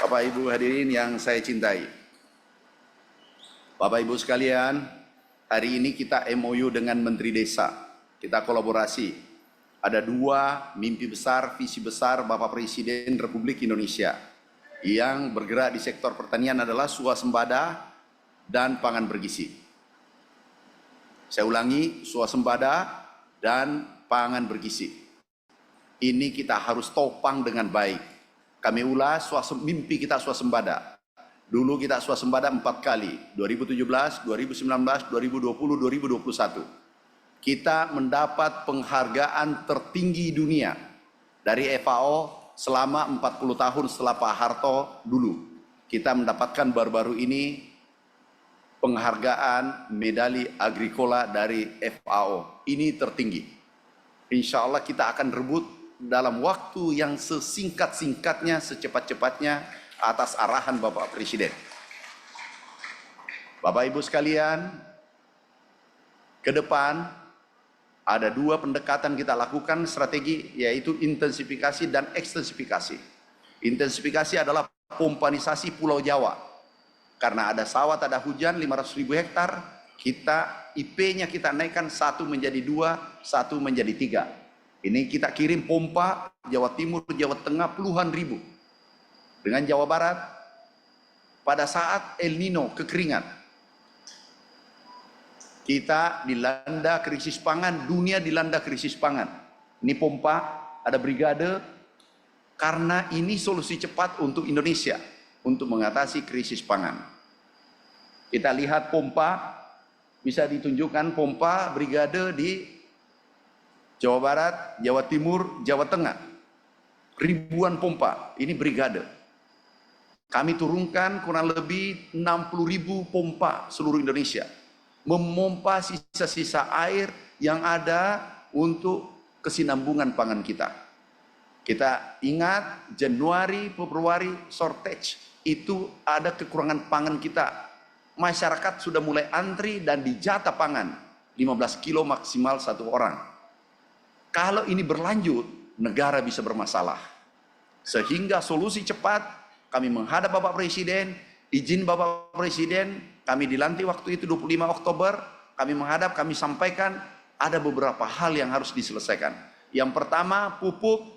Bapak Ibu hadirin yang saya cintai. Bapak Ibu sekalian, hari ini kita MOU dengan Menteri Desa. Kita kolaborasi. Ada dua mimpi besar, visi besar Bapak Presiden Republik Indonesia. Yang bergerak di sektor pertanian adalah swasembada dan pangan bergizi. Saya ulangi, swasembada dan pangan bergizi. Ini kita harus topang dengan baik. Kami ulas mimpi kita swasembada. Dulu kita swasembada 4 kali, 2017, 2019, 2020, 2021. Kita mendapat penghargaan tertinggi dunia dari FAO selama 40 tahun setelah Pak Harto dulu. Kita mendapatkan baru-baru ini penghargaan medali Agricola dari FAO. Ini tertinggi. Insya Allah kita akan rebut dalam waktu yang sesingkat-singkatnya, secepat-cepatnya atas arahan Bapak Presiden. Bapak Ibu sekalian, ke depan ada dua pendekatan kita lakukan strategi, yaitu intensifikasi dan ekstensifikasi. Intensifikasi adalah pompanisasi Pulau Jawa. Karena ada sawah, ada hujan 500.000 hektar, kita IP-nya kita naikkan 1 menjadi 2, 1 menjadi 3. Ini kita kirim pompa Jawa Timur, Jawa Tengah puluhan ribu. Dengan Jawa Barat, pada saat El Nino kekeringan, kita dilanda krisis pangan, dunia dilanda krisis pangan. Ini pompa, ada brigade, karena ini solusi cepat untuk Indonesia, untuk mengatasi krisis pangan. Kita lihat pompa, bisa ditunjukkan pompa brigade di Jawa Barat, Jawa Timur, Jawa Tengah. Ribuan pompa, ini brigade. Kami turunkan kurang lebih 60.000 pompa seluruh Indonesia. Memompa sisa-sisa air yang ada untuk kesinambungan pangan kita. Kita ingat Januari, Februari, shortage. Itu ada kekurangan pangan kita. Masyarakat sudah mulai antri dan dijatah pangan. 15 kilo maksimal 1 orang. Kalau ini berlanjut, negara bisa bermasalah. Sehingga solusi cepat, kami menghadap Bapak Presiden, izin Bapak Presiden, kami dilantik waktu itu 25 Oktober, kami menghadap, kami sampaikan, ada beberapa hal yang harus diselesaikan. Yang pertama, pupuk,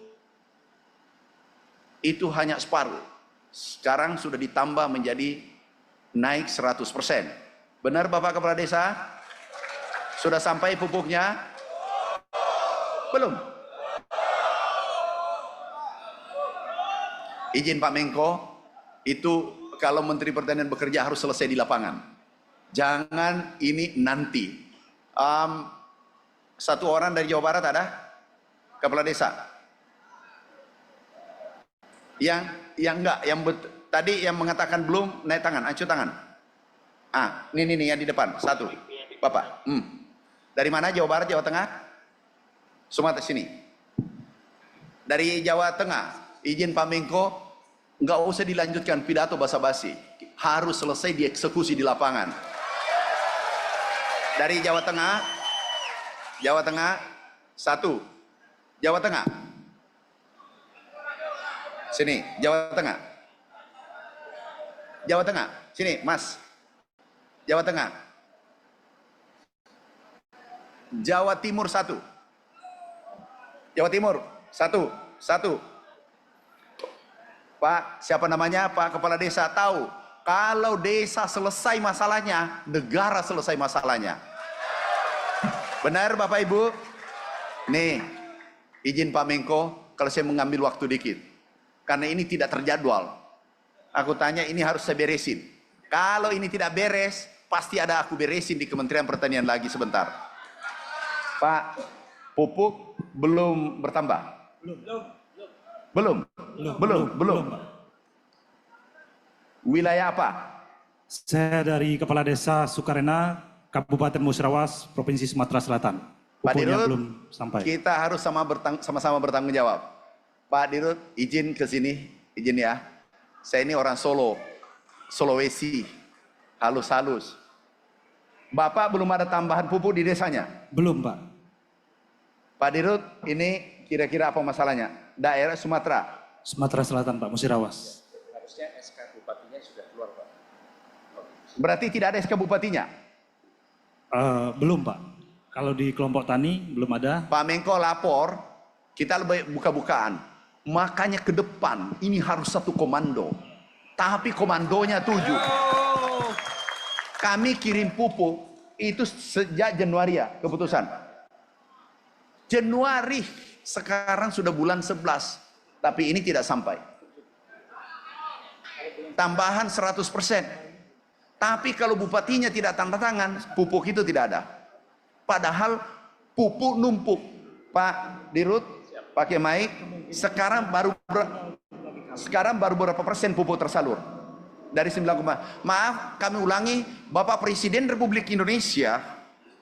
itu hanya separuh. Sekarang sudah ditambah menjadi naik 100%. Benar Bapak Kepala Desa? Sudah sampai pupuknya? Belum. Izin Pak Menko, itu kalau Menteri Pertanian bekerja harus selesai di lapangan. Jangan ini nanti. Satu orang dari Jawa Barat ada? Kepala Desa? Yang enggak, tadi yang mengatakan belum, naik tangan, acuh tangan. Ini yang di depan, satu. Bapak. Dari mana? Jawa Barat, Jawa Tengah? Sumatera sini. Dari Jawa Tengah, izin Pak Menko, nggak usah dilanjutkan pidato basa-basi, harus selesai dieksekusi di lapangan. Dari Jawa Tengah, satu. Jawa Tengah, sini. Jawa Tengah, sini, Mas. Jawa Tengah. Jawa Timur, satu. Jawa Timur, satu. Pak, siapa namanya? Pak Kepala Desa tahu. Kalau desa selesai masalahnya, negara selesai masalahnya. Benar Bapak Ibu? Nih, izin Pak Menko, kalau saya mengambil waktu dikit. Karena ini tidak terjadwal. Aku tanya, ini harus saya beresin. Kalau ini tidak beres, pasti ada aku beresin di Kementerian Pertanian lagi sebentar. Pak, pupuk belum bertambah? Belum. Wilayah apa? Saya dari Kepala Desa Sukarena, Kabupaten Musirawas, Provinsi Sumatera Selatan. Pak Dirut, belum sampai. Kita harus sama-sama bertanggung jawab. Pak Dirut, izin ke sini, izin ya. Saya ini orang Sulawesi, halus-halus. Bapak belum ada tambahan pupuk di desanya? Belum, Pak. Pak Dirut, ini kira-kira apa masalahnya? Daerah Sumatera? Sumatera Selatan, Pak, Musirawas. harusnya SK bupatinya sudah keluar, Pak. Berarti tidak ada SK bupatinya? Belum Pak. Kalau di kelompok tani belum ada. Pak Menko lapor, kita lebih buka-bukaan. Makanya ke depan ini harus satu komando. Tapi komandonya 7. Kami kirim pupuk itu sejak Januari ya keputusan. Januari, sekarang sudah bulan 11. Tapi ini tidak sampai. Tambahan 100%. Tapi kalau bupatinya tidak tanda tangan, pupuk itu tidak ada. Padahal pupuk numpuk. Pak Dirut, pakai mic, sekarang baru berapa persen pupuk tersalur? Dari 9, maaf kami ulangi, Bapak Presiden Republik Indonesia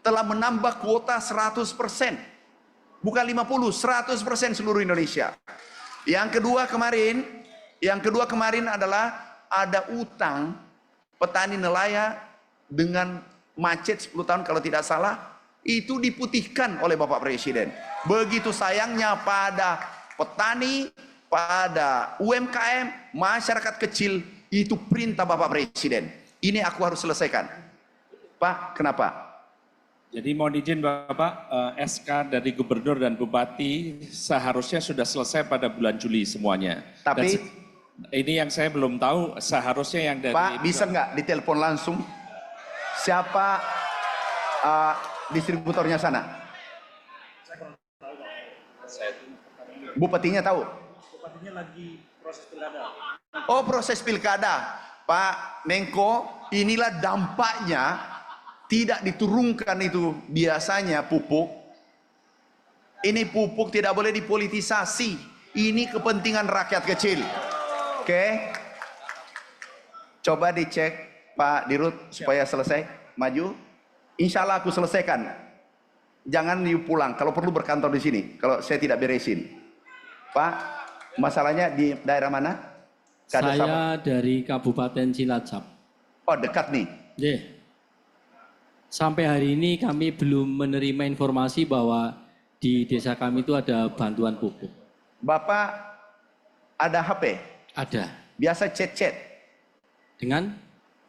telah menambah kuota 100%. Bukan 50, 100% seluruh Indonesia. Yang kedua kemarin adalah ada utang petani nelayan dengan macet 10 tahun kalau tidak salah, itu diputihkan oleh Bapak Presiden. Begitu sayangnya pada petani, pada UMKM, masyarakat kecil, itu perintah Bapak Presiden. Ini aku harus selesaikan. Pak, kenapa? Jadi mohon izin Bapak, SK dari Gubernur dan Bupati seharusnya sudah selesai pada bulan Juli semuanya. Tapi ini yang saya belum tahu, seharusnya yang dari... Pak, bisa nggak ditelepon langsung? Siapa distributornya sana? Bupatinya tahu? Bupatinya lagi proses pilkada. Oh, proses pilkada. Pak Menko, inilah dampaknya tidak diturunkan itu biasanya pupuk. Ini pupuk tidak boleh dipolitisasi. Ini kepentingan rakyat kecil. Oke. Coba dicek Pak Dirut supaya selesai. Maju. Insya Allah aku selesaikan. Jangan you pulang. Kalau perlu berkantor di sini. Kalau saya tidak beresin. Pak, masalahnya di daerah mana? Saya dari Kabupaten Cilacap. Oh, dekat nih. Yeah. Sampai hari ini kami belum menerima informasi bahwa di desa kami itu ada bantuan pupuk. Bapak ada HP? Ada. Biasa chat-chat? Dengan?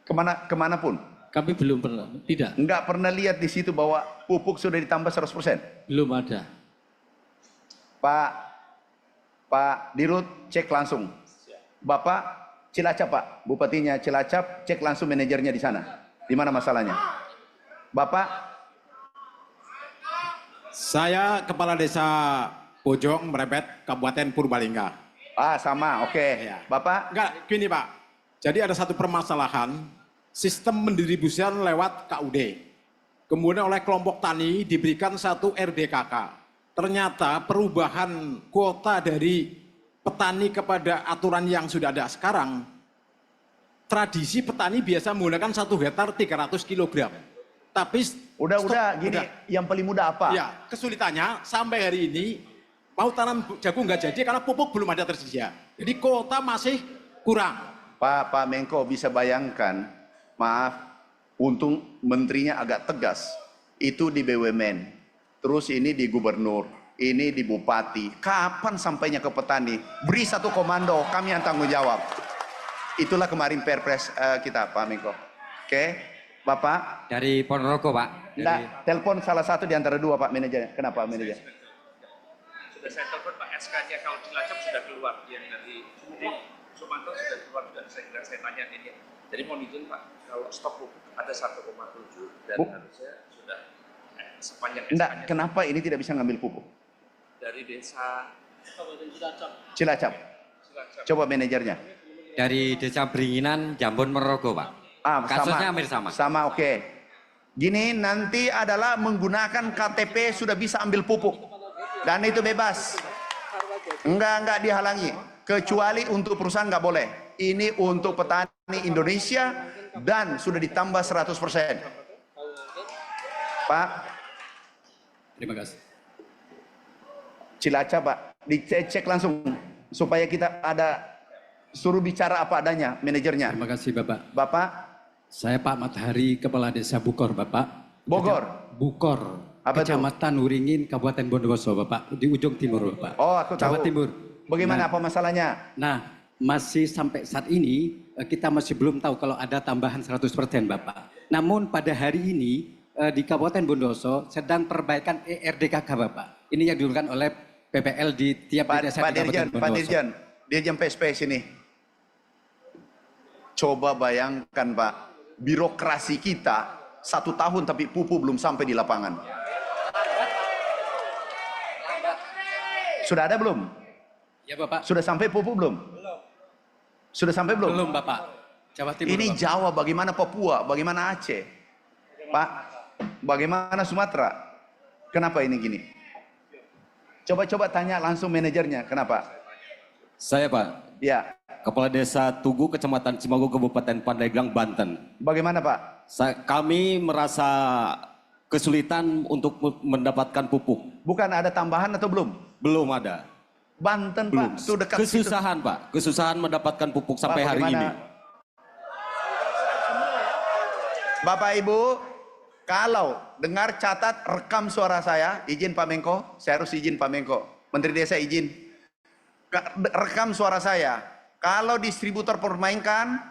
Kemana pun? Kami belum pernah. Tidak. Enggak pernah lihat di situ bahwa pupuk sudah ditambah 100%? Belum ada. Pak Dirut, cek langsung. Bapak Cilacap, Pak. Bupatinya Cilacap, cek langsung manajernya di sana. Di mana masalahnya? Bapak? Saya Kepala Desa Bojong Merebet, Kabupaten Purbalingga. Sama, oke. Ya. Bapak? Enggak, gini Pak. Jadi ada satu permasalahan, sistem mendistribusikan lewat KUD. Kemudian oleh kelompok tani diberikan satu RDKK. Ternyata perubahan kuota dari petani kepada aturan yang sudah ada sekarang, tradisi petani biasa menggunakan 1 hektar 300 kg. Tapi udah gini, yang paling mudah apa? Ya, kesulitannya sampai hari ini mau tanam jagung nggak jadi karena pupuk belum ada tersedia. Jadi kuota masih kurang. Pak Menko bisa bayangkan, maaf, untung menterinya agak tegas. Itu di BUMN, terus ini di gubernur, ini di bupati. Kapan sampainya ke petani? Beri satu komando, kami yang tanggung jawab. Itulah kemarin perpres kita, Pak Menko. Oke. Bapak? Dari Ponorogo, Pak. Enggak, telepon salah satu di antara dua, Pak manajernya. Kenapa manajer? Sudah saya telepon Pak, SK-nya kalau Cilacap sudah keluar, yang dari Sumatera sudah keluar, dan saya tanya ini. Jadi mohon izin Pak, kalau stok pupuk ada 1,7 dan harusnya sudah sepanjang Enggak, SK-nya. kenapa ini tidak bisa ngambil pupuk? Dari desa Cilacap. Coba manajernya. Dari Desa Beringinan, Jambon, Ponorogo, Pak. Kasusnya hampir sama. Sama, oke. Gini, nanti adalah menggunakan KTP sudah bisa ambil pupuk. Dan itu bebas. Enggak dihalangi. Kecuali untuk perusahaan nggak boleh. Ini untuk petani Indonesia dan sudah ditambah 100%. Pak. Terima kasih. Cilacap, Pak. Dicek langsung supaya kita ada suruh bicara apa adanya manajernya. Terima kasih Bapak. Bapak? Saya Pak Matahari, Kepala Desa Bukor, Bapak. Bogor? Bukor. Apa itu? Kecamatan Uringin, Kabupaten Bondowoso, Bapak. Di ujung timur, Bapak. Oh, aku tahu. Jawa Timur. Bagaimana apa masalahnya? Nah, masih sampai saat ini kita masih belum tahu kalau ada tambahan 100% Bapak. Namun pada hari ini di Kabupaten Bondoso sedang perbaikan ERDKK Bapak. Ini yang dilakukan oleh PPL di tiap desa di Kabupaten Bondoso. Pak Dirjen, Dirjen PSPS ini. Coba bayangkan Pak, birokrasi kita 1 tahun tapi pupuk belum sampai di lapangan. Sudah ada belum? Ya Bapak. Sudah sampai pupuk belum? Sudah sampai belum? Belum Bapak. Jawa Timur. Ini Bapak. Jawa, bagaimana Papua, bagaimana Aceh? Pak, bagaimana Sumatera? Kenapa ini gini? Coba-coba tanya langsung manajernya, kenapa? Saya Pak, Ya, Kepala Desa Tugu, Kecamatan Cimago, Kabupaten Pandeglang, Banten. bagaimana Pak? Kami merasa kesulitan untuk mendapatkan pupuk. Bukan ada tambahan atau belum? Belum ada. Banten Belum. Pak, itu dekat situ. Kesusahan Pak, kesusahan mendapatkan pupuk sampai Pak, hari ini. bagaimana? Bapak Ibu, kalau dengar, catat, rekam suara saya, izin Pak Menko, saya harus izin Pak Menko, Menteri Desa izin, rekam suara saya. Kalau distributor permainkan,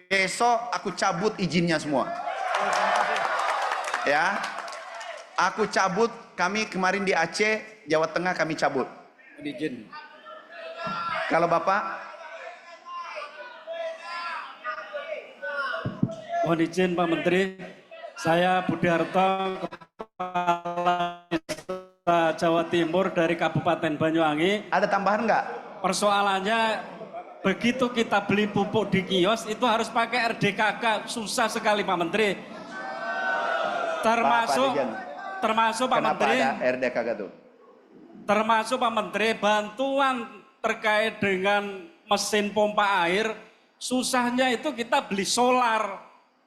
besok aku cabut izinnya semua. Ya, aku cabut. Kami kemarin di Aceh, Jawa Tengah kami cabut. Izin. Kalau Bapak, Mohon izin Pak Menteri, saya Budi Harto, Kepala Desa Jawa Timur dari Kabupaten Banyuwangi. ada tambahan nggak? Persoalannya begitu kita beli pupuk di kios itu harus pakai RDKK, susah sekali Pak Menteri. Termasuk Pak Kenapa Menteri, ada RDKK tuh? termasuk Pak Menteri bantuan terkait dengan mesin pompa air, susahnya itu kita beli solar.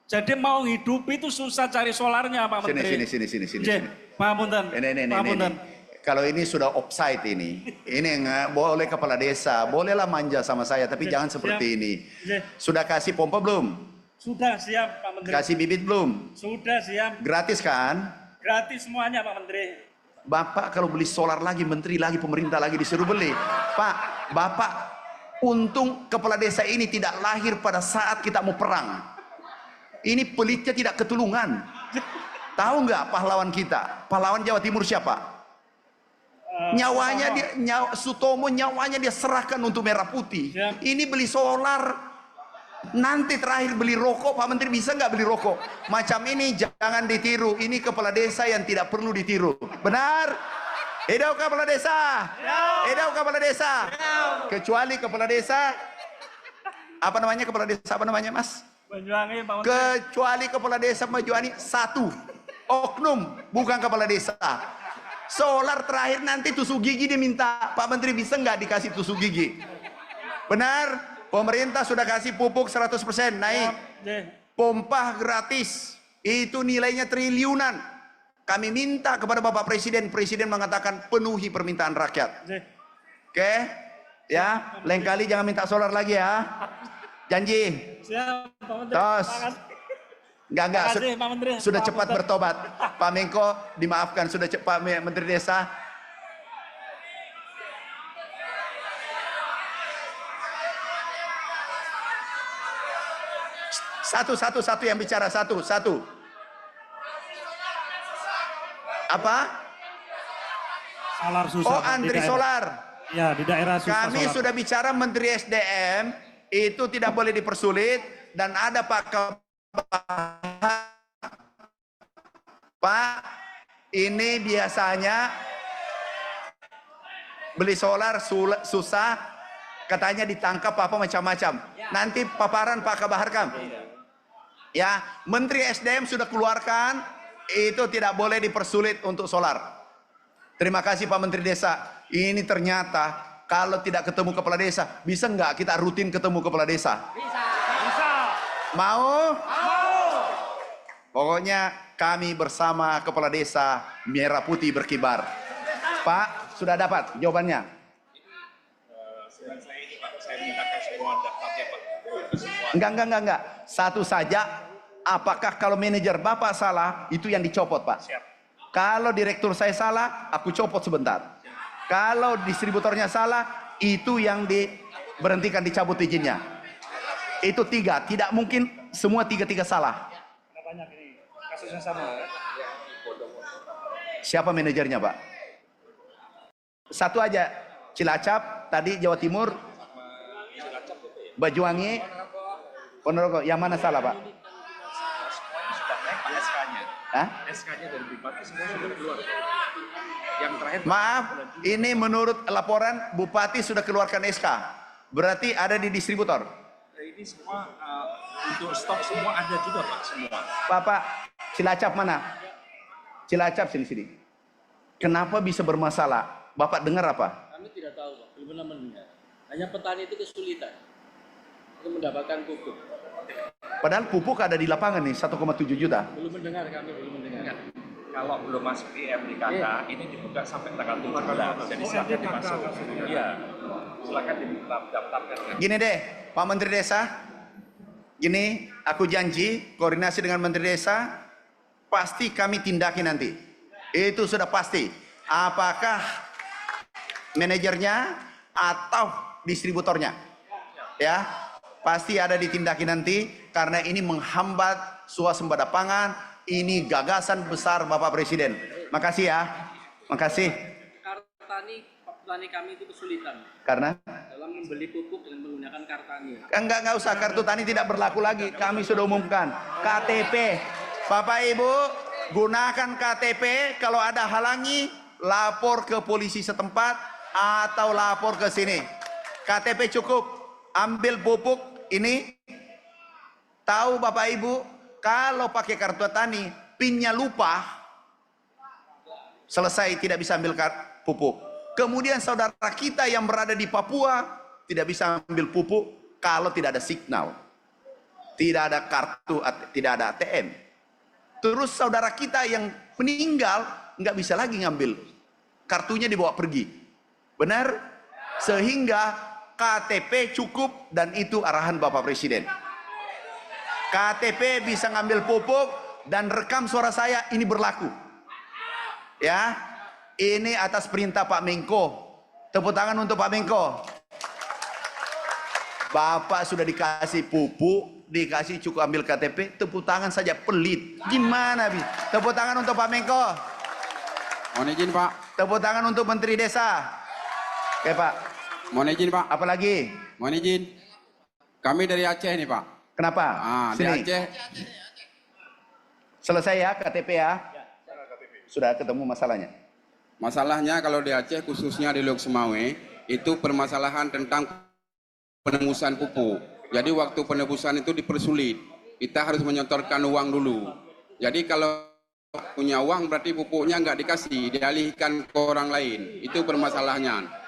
Jadi mau hidupi itu susah cari solarnya Pak Menteri. Sini. Pak Punten. Pak Punten. Kalau ini sudah offside ini nggak boleh kepala desa, bolehlah manja sama saya, tapi jangan seperti ini. Sudah kasih pompa belum? Sudah siap Pak Menteri. Kasih bibit belum? Sudah siap. Gratis kan? Gratis semuanya Pak Menteri. Bapak kalau beli solar lagi, menteri lagi, pemerintah lagi disuruh beli. Pak, Bapak, untung kepala desa ini tidak lahir pada saat kita mau perang. Ini pelitnya tidak ketulungan. Tahu nggak pahlawan kita? Pahlawan Jawa Timur siapa? Nyawanya dia, Sutomo nyawanya dia serahkan untuk merah putih. Ini beli solar. Nanti terakhir beli rokok, Pak Menteri bisa nggak beli rokok? Macam ini jangan ditiru. Ini kepala desa yang tidak perlu ditiru. Benar? Hidup kepala desa. Hidup kepala desa. Kecuali kepala desa. Apa namanya kepala desa? Apa namanya Mas? Banyuwangi Pak Menteri. Kecuali kepala desa Banyuwangi satu. Oknum, bukan kepala desa. Solar terakhir nanti tusuk gigi diminta. Pak Menteri bisa nggak dikasih tusuk gigi? Benar? Pemerintah sudah kasih pupuk 100% naik. Pompa gratis. Itu nilainya triliunan. Kami minta kepada Bapak Presiden. Presiden mengatakan penuhi permintaan rakyat. Oke? Ya, lain kali jangan minta solar lagi ya. Janji. Siap Pak Menteri. Tos. Enggak. Makasih, Pak Menteri. Sudah Pak cepat Menteri. bertobat. Pak Menko, dimaafkan. Sudah cepat, Menteri Desa. Satu yang bicara, satu. Apa? Solar susah. Oh, Pak, di antri daerah. solar. Ya, di daerah susah Kami solar. sudah bicara Menteri SDM, itu tidak boleh dipersulit, dan ada Pak, ini biasanya beli solar susah, katanya ditangkap apa macam-macam. Nanti paparan Pak Kabar Harkam. Ya, Menteri SDM sudah keluarkan, itu tidak boleh dipersulit untuk solar. Terima kasih Pak Menteri Desa. Ini ternyata kalau tidak ketemu kepala desa, bisa nggak kita rutin ketemu kepala desa? Bisa. Mau? Pokoknya kami bersama kepala desa merah putih berkibar. Pak, sudah dapat jawabannya? Saya mintakan semua daftarnya Pak. Enggak. Satu saja. Apakah kalau manajer Bapak salah, itu yang dicopot Pak? Siap. Kalau direktur saya salah, aku copot sebentar. Kalau distributornya salah, itu yang berhentikan, dicabut izinnya. Itu 3, tidak mungkin semua 3 salah. Banyak ini, kasusnya sama. Siapa manajernya, Pak? Satu aja, Cilacap, tadi Jawa Timur, Banyuwangi, Ponorogo. Yang mana salah, Pak? Semuanya sudah naik Pak SK-nya. Hah? SK-nya dari Bupati semua sudah keluar. Yang terakhir Maaf, ini menurut laporan Bupati sudah keluarkan SK. Berarti ada di distributor. ini semua untuk stok semua ada juga Pak semua. Pak, Cilacap mana? Cilacap sini. Kenapa bisa bermasalah? Bapak dengar apa? Kami tidak tahu, Pak. Belum pernah mendengar. Hanya petani itu kesulitan untuk mendapatkan pupuk. Padahal pupuk ada di lapangan nih, 1,7 juta. Belum mendengar, kami belum mendengar. Kalau belum masuk di MDKK, ini dibuka sampai tanggal 17. Jadi silakan dimasuk. Iya, silakan didaftarkan. Gini deh, Pak Menteri Desa. Gini, aku janji koordinasi dengan Menteri Desa, pasti kami tindaki nanti. Itu sudah pasti. Apakah manajernya atau distributornya? Ya, pasti ada ditindaki nanti karena ini menghambat swasembada pangan. Ini gagasan besar Bapak Presiden. Makasih ya. Makasih. Petani kami itu kesulitan Karena dalam membeli pupuk dengan menggunakan kartani. enggak usah, kartu tani tidak berlaku lagi. Kami sudah umumkan KTP. Bapak Ibu, gunakan KTP. Kalau ada halangi, lapor ke polisi setempat atau lapor ke sini. KTP cukup. Ambil pupuk ini. Tahu Bapak Ibu, kalau pakai kartu tani, PIN-nya lupa, selesai tidak bisa ambil pupuk. Kemudian saudara kita yang berada di Papua tidak bisa ambil pupuk kalau tidak ada signal, tidak ada kartu, tidak ada ATM. Terus saudara kita yang meninggal nggak bisa lagi ngambil, kartunya dibawa pergi. Benar? Sehingga KTP cukup dan itu arahan Bapak Presiden. KTP bisa ngambil pupuk dan rekam suara saya, ini berlaku. Ya, ini atas perintah Pak Menko. Tepuk tangan untuk Pak Menko. Bapak sudah dikasih pupuk, dikasih cukup ambil KTP, tepuk tangan saja, pelit. Gimana, Bi? Tepuk tangan untuk Pak Menko. Mohon izin Pak. Tepuk tangan untuk Menteri Desa. Oke Pak. Mohon izin Pak. Apalagi? Mohon izin. Kami dari Aceh nih Pak. Kenapa? Dari Sini. Aceh. Selesai ya KTP ya? Sudah ketemu masalahnya? Masalahnya kalau di Aceh khususnya di Lok Semawe itu permasalahan tentang penembusan pupuk. Jadi waktu penembusan itu dipersulit. Kita harus menyetorkan uang dulu. Jadi kalau punya uang berarti pupuknya nggak dikasih, dialihkan ke orang lain. Itu permasalahannya.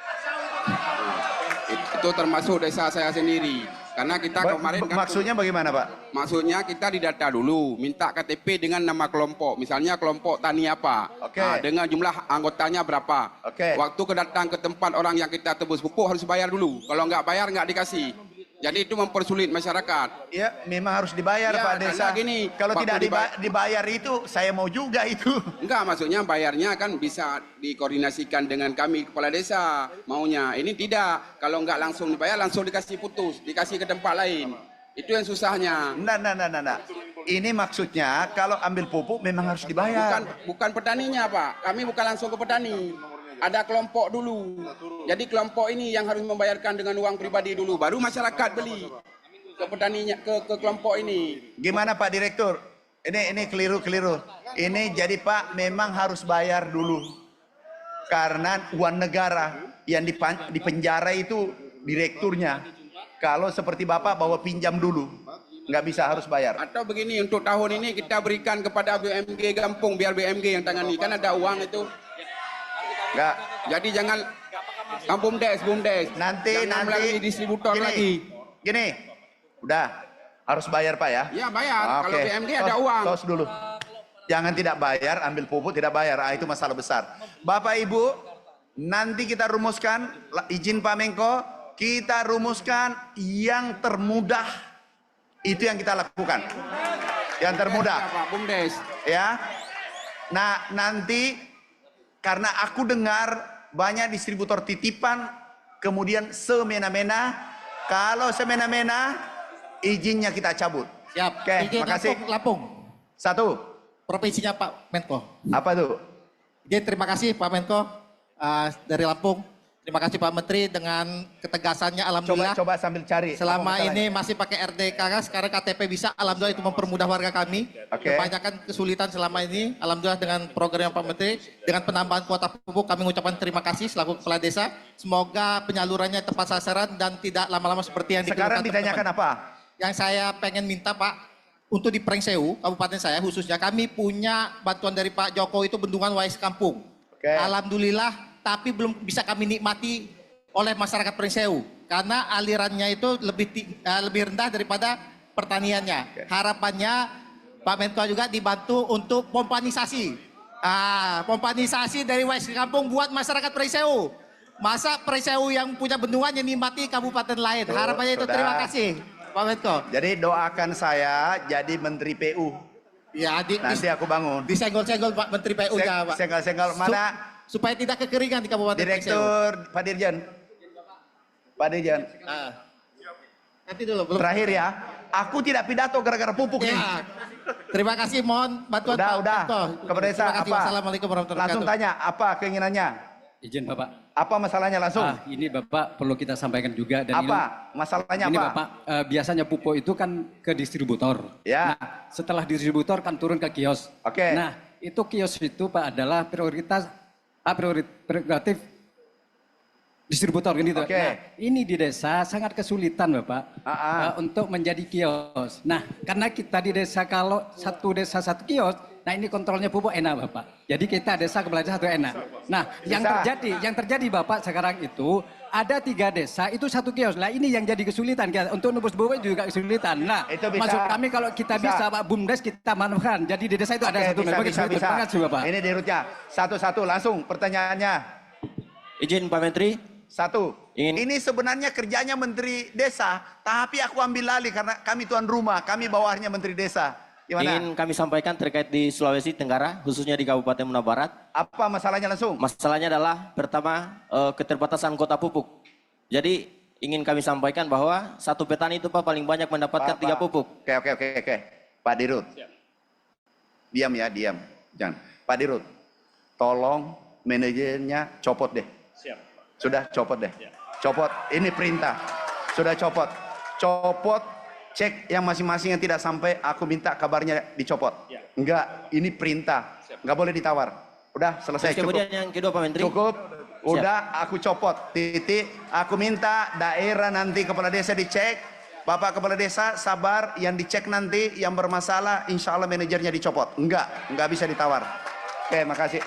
Itu termasuk desa saya sendiri. Karena kita kemarin kan, maksudnya bagaimana Pak? Maksudnya kita didata dulu, minta KTP dengan nama kelompok. Misalnya kelompok tani apa, dengan jumlah anggotanya berapa. Waktu kedatang ke tempat orang yang kita tebus pupuk harus bayar dulu. Kalau nggak bayar nggak dikasih. Jadi itu mempersulit masyarakat. Ya, memang harus dibayar ya, Pak Desa. Gini, kalau tidak dibayar itu, saya mau juga itu. Enggak, maksudnya bayarnya kan bisa dikoordinasikan dengan kami kepala desa maunya. Ini tidak. Kalau nggak langsung dibayar, langsung dikasih putus, dikasih ke tempat lain. Itu yang susahnya. Nah. Ini maksudnya kalau ambil pupuk memang harus dibayar. Bukan petaninya Pak. Kami bukan langsung ke petani. Ada kelompok dulu. Jadi kelompok ini yang harus membayarkan dengan uang pribadi dulu. Baru masyarakat beli ke petaninya, ke kelompok ini. Gimana Pak Direktur? Ini keliru. Ini jadi Pak memang harus bayar dulu. Karena uang negara yang di penjara itu direkturnya. Kalau seperti Bapak bawa pinjam dulu. Nggak bisa, harus bayar. Atau begini, untuk tahun ini kita berikan kepada BMG Gampung, biar BMG yang tangani. Kan ada uang itu. Enggak. Jadi jangan BUMDes. Nanti melalui distributor lagi. Gini. Udah. Harus bayar Pak ya? Ya bayar. Kalau BMG ada uang. Tos dulu. Jangan tidak bayar, ambil pupuk tidak bayar. Itu masalah besar. Bapak Ibu, nanti kita rumuskan, izin Pak Menko, kita rumuskan yang termudah. Itu yang kita lakukan. Yang termudah. Pak BUMDes. Ya. Nah, nanti karena aku dengar banyak distributor titipan kemudian semena-mena Kalau semena-mena, izinnya kita cabut. Siap. Oke, Izin makasih. Lampung. Satu. Provinsinya Pak Menko. Apa tuh? Izin terima kasih Pak Menko dari Lampung. Terima kasih Pak Menteri dengan ketegasannya, alhamdulillah. Coba sambil cari. Selama apa ini masalahnya. masih pakai RDKK, sekarang KTP bisa, alhamdulillah itu mempermudah warga kami. Oke. Kebanyakan kesulitan selama ini, alhamdulillah dengan program Pak Menteri, dengan penambahan kuota pupuk kami mengucapkan terima kasih selaku kepala desa. Semoga penyalurannya tepat sasaran dan tidak lama-lama seperti yang Sekarang dikeluhkan ditanyakan teman-teman. apa? Yang saya pengen minta Pak, untuk di Prengseu, kabupaten saya khususnya, kami punya bantuan dari Pak Jokowi itu bendungan Wais Kampung. Oke. Alhamdulillah, tapi belum bisa kami nikmati oleh masyarakat Prengseu karena alirannya itu lebih rendah daripada pertaniannya. Oke. Harapannya Pak Menko juga dibantu untuk pompanisasi. Pompanisasi dari Wais Kampung buat masyarakat Prengseu. Masa Prengseu yang punya bendungan yang nikmati kabupaten lain. Harapannya itu. Sudah. Terima kasih Pak Menko. Jadi doakan saya jadi Menteri PU. Ya, Nanti aku bangun. disenggol-senggol Pak Menteri PU-nya Pak. Sengal-sengal mana? Supaya tidak kekeringan di kabupaten Prengseu. Direktur Pak Dirjen. Pak Dirjen. Nanti dulu belum. Terakhir ya. Aku tidak pidato gara-gara pupuk nih. Ya. Terima kasih, mohon bantuan Udah. Menko. Kepada desa Terima kasih. apa? Wassalamualaikum warahmatullahi Langsung wabarakatuh. tanya, apa keinginannya? Izin Bapak. Apa masalahnya langsung? Ini Bapak perlu kita sampaikan juga dan Apa? Masalahnya ini apa? Bapak biasanya pupuk itu kan ke distributor. Ya. Nah, setelah distributor kan turun ke kios. Oke. Nah, itu kios itu Pak adalah prerogatif distributor kan gitu. Oke. Nah, ini di desa sangat kesulitan Bapak untuk menjadi kios. Nah, karena kita di desa kalau satu desa satu kios, nah ini kontrolnya pupuk enak Bapak. Jadi kita desa kepala desa satu enak. Nah, yang terjadi Bapak sekarang itu ada 3 desa itu satu kios. Lah ini yang jadi kesulitan untuk nebus pupuk juga kesulitan. Nah, Itu bisa. maksud kami kalau kita bisa Pak BUMDes kita manfaatkan. Jadi di desa itu ada satu bisa. Terima kasih Bapak. Ini di rootnya. Satu-satu langsung pertanyaannya. Izin Pak Menteri, Satu. Ini sebenarnya kerjanya Menteri Desa, tapi aku ambil alih karena kami tuan rumah, kami bawahnya Menteri Desa. Gimana? ingin kami sampaikan terkait di Sulawesi Tenggara, khususnya di Kabupaten Muna Barat. Apa masalahnya langsung? Masalahnya adalah pertama keterbatasan kuota pupuk. Jadi ingin kami sampaikan bahwa satu petani itu Pak paling banyak mendapatkan 3 pupuk. Oke. Pak Dirut. Diam ya, diam. Jangan. Pak Dirut, tolong manajernya copot deh. Siap. Sudah copot deh. Copot. Ini perintah. Sudah copot. Copot. Cek yang masing-masing yang tidak sampai. Aku minta kabarnya dicopot. Enggak. Ini perintah. Enggak boleh ditawar. Udah selesai. Terus kemudian yang kedua Pak Menteri. Cukup. Udah aku copot. Titik. Aku minta daerah nanti kepala desa dicek. Bapak kepala desa sabar. Yang dicek nanti yang bermasalah insya Allah manajernya dicopot. Enggak bisa ditawar. Oke, makasih.